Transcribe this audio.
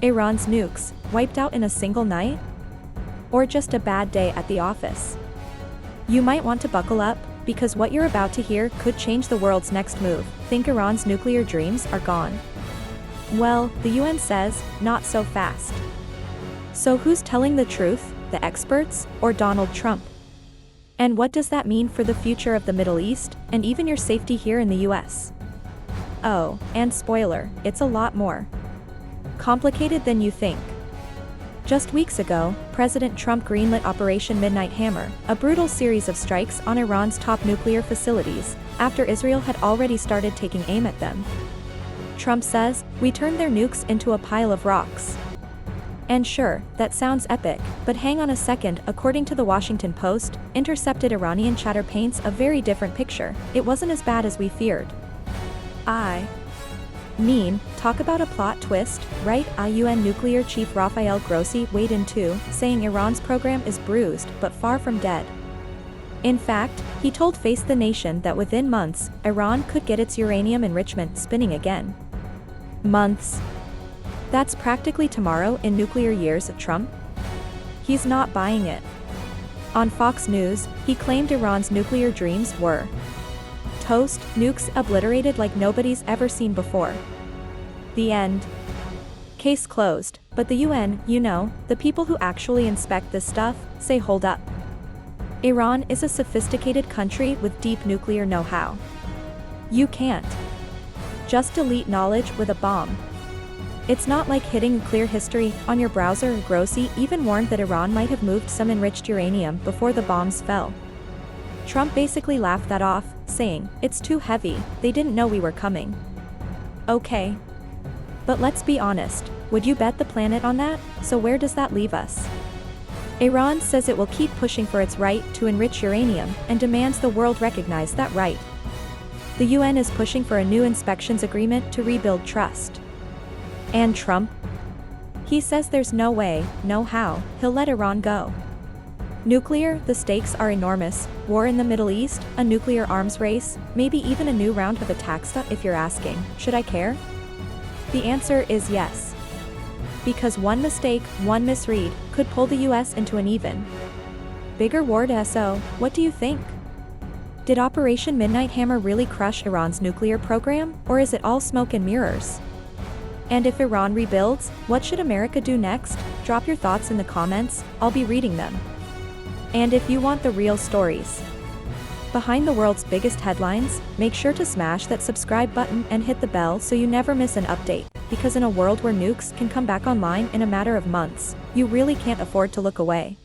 Iran's nukes, wiped out in a single night? Or just a bad day at the office? You might want to buckle up, because what you're about to hear could change the world's next move. Think Iran's nuclear dreams are gone? Well, the UN says, not so fast. So who's telling the truth, the experts, or Donald Trump? And what does that mean for the future of the Middle East, and even your safety here in the US? Oh, and spoiler, it's a lot more complicated than you think. Just weeks ago, President Trump greenlit Operation Midnight Hammer, a brutal series of strikes on Iran's top nuclear facilities, after Israel had already started taking aim at them. Trump says, "We turned their nukes into a pile of rocks." And sure, that sounds epic, but hang on a second. According to the Washington Post, intercepted Iranian chatter paints a very different picture. It wasn't as bad as we feared. I mean, talk about a plot twist, right? UN nuclear chief Rafael Grossi weighed in too, saying Iran's program is bruised but far from dead. In fact, he told Face the Nation that within months, Iran could get its uranium enrichment spinning again. Months? That's practically tomorrow in nuclear years of Trump? He's not buying it. On Fox News, he claimed Iran's nuclear dreams were toast, nukes obliterated like nobody's ever seen before. The end. Case closed, but the UN, you know, the people who actually inspect this stuff, say hold up. Iran is a sophisticated country with deep nuclear know-how. You can't just delete knowledge with a bomb. It's not like hitting clear history on your browser. Grossi even warned that Iran might have moved some enriched uranium before the bombs fell. Trump basically laughed that off, saying, "It's too heavy, they didn't know we were coming." Okay. But let's be honest, would you bet the planet on that? So where does that leave us? Iran says it will keep pushing for its right to enrich uranium and demands the world recognize that right. The UN is pushing for a new inspections agreement to rebuild trust. And Trump? He says there's no way, no how, he'll let Iran go. Nuclear, the stakes are enormous. War in the Middle East, a nuclear arms race, maybe even a new round of attacks. If you're asking, should I care? The answer is yes. Because one mistake, one misread, could pull the US into an even bigger war. So, what do you think? Did Operation Midnight Hammer really crush Iran's nuclear program, or is it all smoke and mirrors? And if Iran rebuilds, what should America do next? Drop your thoughts in the comments, I'll be reading them. And if you want the real stories behind the world's biggest headlines, make sure to smash that subscribe button and hit the bell so you never miss an update, because in a world where nukes can come back online in a matter of months, you really can't afford to look away.